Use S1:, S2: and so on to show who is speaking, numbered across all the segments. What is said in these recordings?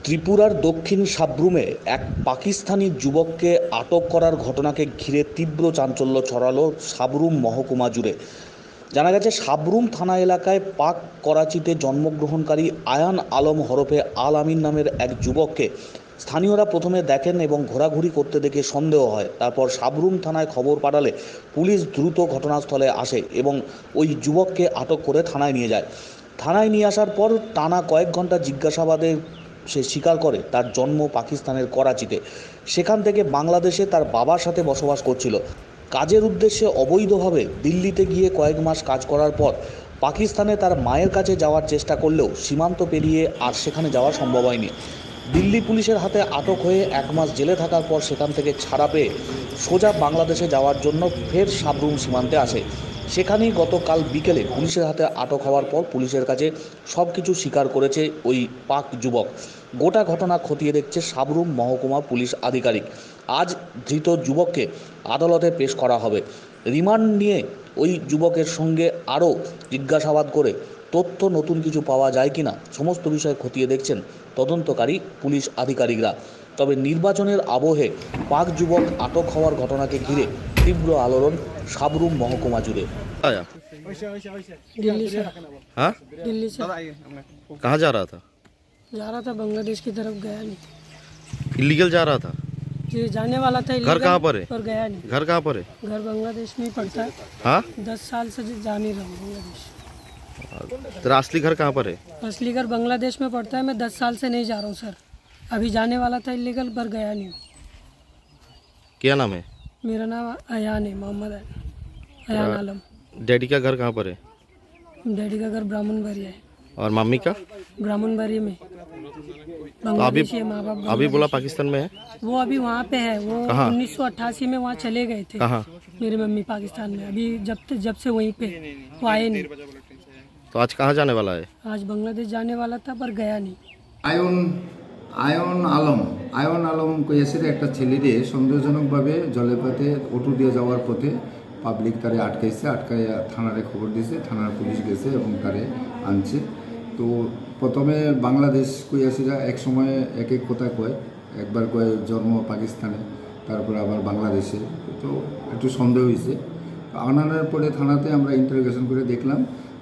S1: ত্রিপুরার দক্ষিণ সাব্রুমে এক পাকিস্তানি যুবককে আটক করার ঘটনাকে ঘিরে তীব্র চাঞ্চল্য ছড়ালো সাবরুম মহকুমা জুড়ে। জানা গেছে, সাবরুম থানা এলাকায় পাক করাচিতে জন্মগ্রহণকারী আয়ান আলম হরফে আল আমিন নামের এক যুবককে স্থানীয়রা প্রথমে দেখেন এবং ঘোরাঘুরি করতে দেখে সন্দেহ হয়। তারপর সাবরুম থানায় খবর পাঠালে পুলিশ দ্রুত ঘটনাস্থলে আসে এবং ওই যুবককে আটক করে থানায় নিয়ে যায়। থানায় নিয়ে আসার পর টানা কয়েক ঘন্টা জিজ্ঞাসাবাদে সে স্বীকার করে তার জন্ম পাকিস্তানের করাচিতে। সেখান থেকে বাংলাদেশে তার বাবার সাথে বসবাস করছিল। কাজের উদ্দেশ্যে অবৈধভাবে দিল্লিতে গিয়ে কয়েক মাস কাজ করার পর পাকিস্তানে তার মায়ের কাছে যাওয়ার চেষ্টা করলেও সীমান্ত পেরিয়ে আর সেখানে যাওয়া সম্ভব হয়নি। দিল্লি পুলিশের হাতে আটক হয়ে 1 মাস জেলে থাকার পর সেখান থেকে ছাড়া পেয়ে সোজা বাংলাদেশে যাওয়ার জন্য ফের সাবরুম সীমান্তে আসে। সেখানেই গতকাল বিকেলে পুলিশের হাতে আটক হওয়ার পর পুলিশের কাছে সব কিছু স্বীকার করেছে ওই পাক যুবক। গোটা ঘটনা খতিয়ে দেখছে সাবরুম মহকুমা পুলিশ আধিকারিক। আজ ধৃত যুবককে আদালতে পেশ করা হবে। রিমান্ড নিয়ে ওই যুবকের সঙ্গে আরও জিজ্ঞাসাবাদ করে তথ্য নতুন কিছু পাওয়া যায় কিনা সমস্ত বিষয় খতিয়ে দেখছেন তদন্তকারী পুলিশ আধিকারিকরা। তবে নির্বাচনের আবহে পাক যুবক আটক হওয়ার ঘটনাকে ঘিরে तीव्र आलोड़न साबरूम महकुमा जुड़े।
S2: दिल्ली से।
S3: हाँ,
S2: दिल्ली से।
S3: कहाँ जा रहा था?
S2: बांग्लादेश की तरफ, गया नहीं।
S3: इलीगल जा रहा था
S2: जी, जाने वाला था।
S3: घर कहाँ पर है?
S2: पर गया नहीं।
S3: घर कहाँ पर है?
S2: घर बांग्लादेश में ही पड़ता है।
S3: हाँ,
S2: 10 साल से जा नहीं रहा हूँ बांग्लादेश।
S3: तेरा असली घर कहाँ पर है?
S2: असली घर बांग्लादेश में पड़ता है। मैं 10 साल से नहीं जा रहा हूँ सर। अभी जाने वाला था इलीगल, पर गया नहीं।
S3: क्या नाम है?
S2: मेरा नाम अयान है, मोहम्मद अयान आलम।
S3: डैडी का घर कहाँ पर है?
S2: डैडी का घर ब्राह्मणबाड़ी है।
S3: और मम्मी का?
S2: ब्राह्मणबाड़ी में।
S3: तो अभी बोला पाकिस्तान में है?
S2: वो अभी वहाँ पे है। वो 1988 में वहाँ चले गए थे।
S3: कहाँ?
S2: मेरी मम्मी पाकिस्तान में। अभी जब से वहीं पे वो आए नहीं।
S3: तो आज कहाँ जाने वाला है?
S2: आज बांग्लादेश जाने वाला था, पर गया नहीं।
S4: আয়ন আলম কইয়াছেন একটা ছেলেরে সন্দেহজনকভাবে জলেপথে অটো দিয়ে যাওয়ার পথে পাবলিক তারে আটকাইয়া থানারে খবর দিয়েছে। থানার পুলিশ গেছে এবং তারে আনছে। তো প্রথমে বাংলাদেশ কইয়াছিরা এক সময় এক কথা কয়, একবার কয় জন্ম পাকিস্তানে, তারপর আবার বাংলাদেশে। তো একটু সন্দেহ হয়েছে। আনানোর পরে থানাতে আমরা ইন্টারোগেশন করে দেখলাম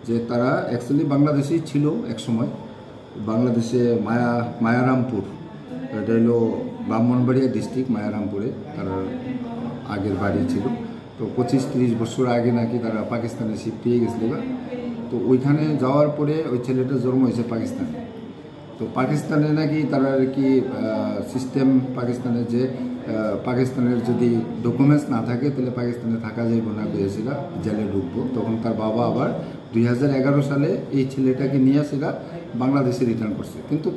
S4: যে তারা অ্যাকচুয়ালি বাংলাদেশেই ছিল এক সময়। বাংলাদেশে মায়ারামপুর, এটা হলো ব্রাহ্মণবাড়িয়া ডিস্ট্রিক্ট, মায়ারামপুরে তার আগের বাড়ি ছিল। তো 25-30 বছর আগে নাকি তারা পাকিস্তানে শিফট হয়ে গেছিল। তো ওইখানে যাওয়ার পরে ওই ছেলেটার জন্ম হয়েছে পাকিস্তানে। তো পাকিস্তানে নাকি তারা আর কি সিস্টেম, পাকিস্তানের যে পাকিস্তানের যদি ডকুমেন্টস না থাকে তাহলে পাকিস্তানে থাকা যাইব না, পেয়েছিল জেলে ঢুকবো। তখন তার বাবা আবার 2011 সালে এই ছেলেটাকে নিয়ে আসেরা বাংলাদেশে রিটার্ন করছে। কিন্তু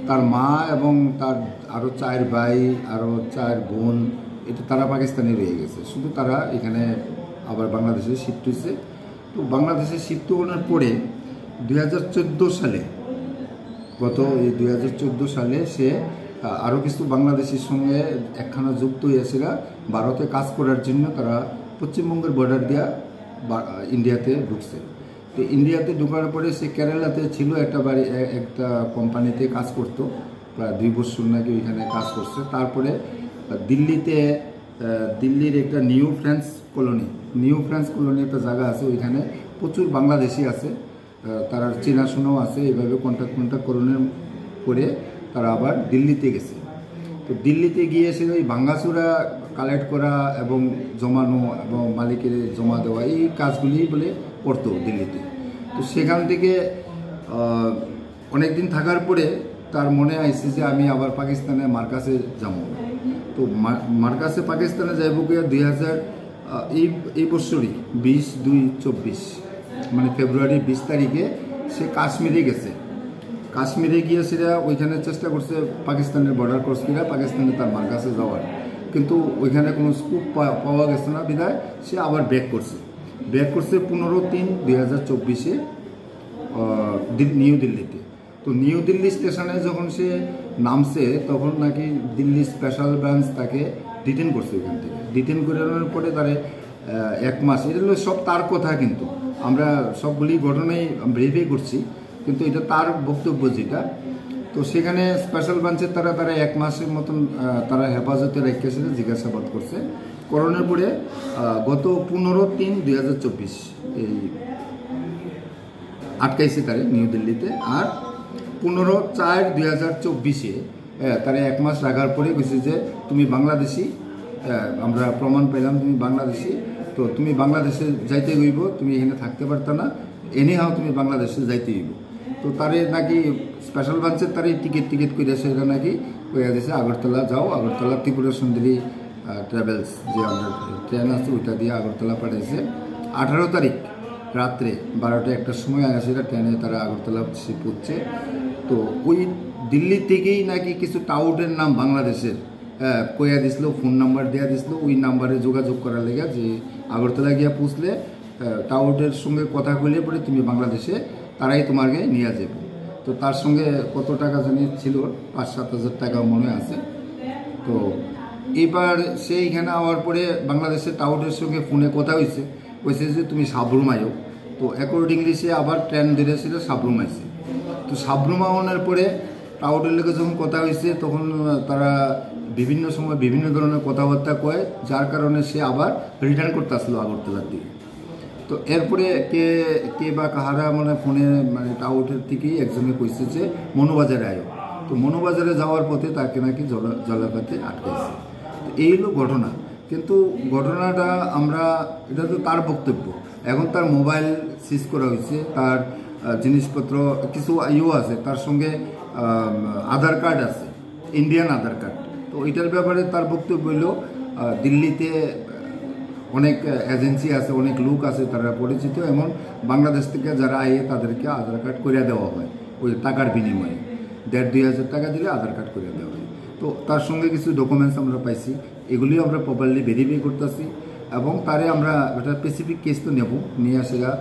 S4: তার মা এবং তার আরও 4 ভাই, আরও 4 বোন, এটা তারা পাকিস্তানে রয়ে গেছে। শুধু তারা এখানে আবার বাংলাদেশে শিফট হয়েছে। তো বাংলাদেশে শিফট হওয়ার পরে 2014 সালে, এই 2014 সালে সে আরও কিছু বাংলাদেশের সঙ্গে একখানা যুক্ত হয়েছিল ভারতে কাজ করার জন্য। তারা পশ্চিমবঙ্গের বর্ডার দিয়া ইন্ডিয়াতে ঢুকছে। তো ইন্ডিয়াতে ঢোকার পরে সে কেরালাতে ছিল একটা কোম্পানিতে কাজ করতো, প্রায় 2 বছর নাকি ওইখানে কাজ করছে। তারপরে দিল্লির একটা নিউ ফ্রান্স কলোনি একটা জায়গা আছে, ওইখানে প্রচুর বাংলাদেশি আছে, তারা চেনাশোনাও আছে। এইভাবে কন্ট্যাক্ট করে তারা আবার দিল্লিতে গেছে। তো দিল্লিতে গিয়ে সে ওই ভাঙ্গাচুরা কালেক্ট করা এবং জমানো এবং মালিকের জমা দেওয়া, এই কাজগুলি বলে করতো দিল্লিতে। তো সেখান থেকে অনেকদিন থাকার পরে তার মনে আইছে যে আমি আবার পাকিস্তানে মার কাছে যাব। তো মার কাছে পাকিস্তানে যাইব গিয়া 2000 এই বছরই 20/2/24 মানে ফেব্রুয়ারি 20 তারিখে সে কাশ্মীরে গেছে। কাশ্মীরে গিয়ে সেটা ওইখানে চেষ্টা করছে পাকিস্তানের বর্ডার ক্রস করে পাকিস্তানে তার মার কাছে যাওয়ার, কিন্তু ওইখানে কোনো স্কোপ পাওয়া গেছে না। বিধায় সে আবার ব্যাক করছে 15/3/2024 নিউ দিল্লিতে। তো নিউ দিল্লি স্টেশনে যখন সে নামছে তখন নাকি দিল্লি স্পেশাল ব্রাঞ্চ তাকে ডিটেন করছে। ওইখান থেকে ডিটেন করানোর পরে তারে 1 মাস, এটা হলো সব তার কথা, কিন্তু আমরা সবগুলি ঘটনাই ভেরিফাই করছি। কিন্তু এটা তার বক্তব্য যেটা। তো সেখানে স্পেশাল ব্রাঞ্চের তারা 1 মাসের মতন তারা হেফাজতে রেখেছিল, জিজ্ঞাসাবাদ করছে। করোনার পরে গত 15/3/2024 এই আটকাইছে তারে নিউ দিল্লিতে। আর 15/4/2024 তারা 1 মাস রাখার পরে কইছে যে তুমি বাংলাদেশি, আমরা প্রমাণ পেলাম তুমি বাংলাদেশি, তো তুমি বাংলাদেশে যাইতে হইব, তুমি এখানে থাকতে পারত না, এনিহাও তুমি বাংলাদেশে যাইতে হইব। তো তারে নাকি স্পেশাল ব্রাঞ্চের তারে টিকিট করে সেটা নাকি কইয়া দিয়েছে আগরতলা যাও, আগরতলা ত্রিপুরা সুন্দরী ট্রাভেলস যে আমাদের ট্রেন আছে ওইটা দিয়ে আগরতলা পাঠাইছে। 18 তারিখ রাত্রে 12টা-1টার সময় সেটা ট্রেনে তারা আগরতলা পৌঁছে। তো ওই দিল্লি থেকেই নাকি কিছু টাউটের নাম বাংলাদেশের কইয়া দিছিল, ফোন নাম্বার দেওয়া দিছিল, ওই নাম্বারে যোগাযোগ করার লেগে যে আগরতলা গিয়া পৌঁছলে টাউটের সঙ্গে কথা কইলে পরে তুমি বাংলাদেশে তারাই তোমাকে নিয়ে যাবে। তো তার সঙ্গে কত টাকা জানি ছিল, 5-7 হাজার টাকা মনে আছে। তো এবার সেইখানে আওয়ার পরে বাংলাদেশের টাউটের সঙ্গে ফোনে কথা হয়েছে, কইছে যে তুমি সাবরুম আইও। তো অ্যাকর্ডিংলি সে আবার ট্রেন ধরেছিল, সাবরুম আইছে। তো সাবরুম আওয়ানোর পরে টাউটের লোকের যখন কথা হয়েছে তখন তারা বিভিন্ন সময় বিভিন্ন ধরনের কথাবার্তা কয়, যার কারণে সে আবার রিটার্ন করতে আসলো আগরতলার দিকে। তো এরপরে কে বা কাহারা মানে ফোনে মানে টাউটের থেকেই একজনে কইছে যে মনোবাজারে আয়ো। তো মনোবাজারে যাওয়ার পথে তাকে নাকি জলাপাতে আটকাইছে। তো এই হলো ঘটনা। কিন্তু ঘটনাটা আমরা, এটা তো তার বক্তব্য। এখন তার মোবাইল সিজ করা হয়েছে, তার জিনিসপত্র কিছু আছে, তার সঙ্গে আধার কার্ড আছে, ইন্ডিয়ান আধার কার্ড। তো এটার ব্যাপারে তার বক্তব্য হইল দিল্লিতে অনেক এজেন্সি আছে, অনেক লোক আছে, তারা পরিচিত, এমন বাংলাদেশ থেকে যারা আইয়ে তাদেরকে আধার কার্ড করিয়া দেওয়া হয় ওই টাকার বিনিময়ে। 1,500-2 হাজার টাকা দিলে আধার কার্ড করিয়া দেওয়া হয়। তো তার সঙ্গে কিছু ডকুমেন্টস আমরা পাইছি, এগুলিও আমরা প্রপারলি ভেরিফাই করতেছি এবং তারে আমরা একটা স্পেসিফিক কেস তো নেব, নিয়ে আসা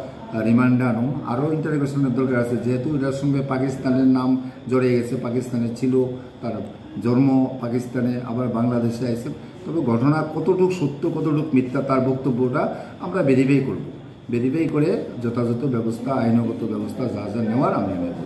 S4: রিমান্ডে আনো, আরও ইন্টারোগেশনের দরকার আছে। যেহেতু এটার সঙ্গে পাকিস্তানের নাম জড়িয়ে গেছে, পাকিস্তানে ছিল, তার জন্ম পাকিস্তানে, আবার বাংলাদেশে আছে। তবে ঘটনা কতটুকু সত্য কতটুকু মিথ্যা তার বক্তব্যটা আমরা ভেরিফাই করব। ভেরিফাই করে যথাযথ ব্যবস্থা, আইনগত ব্যবস্থা যা যা নেওয়ার আমরা নেব।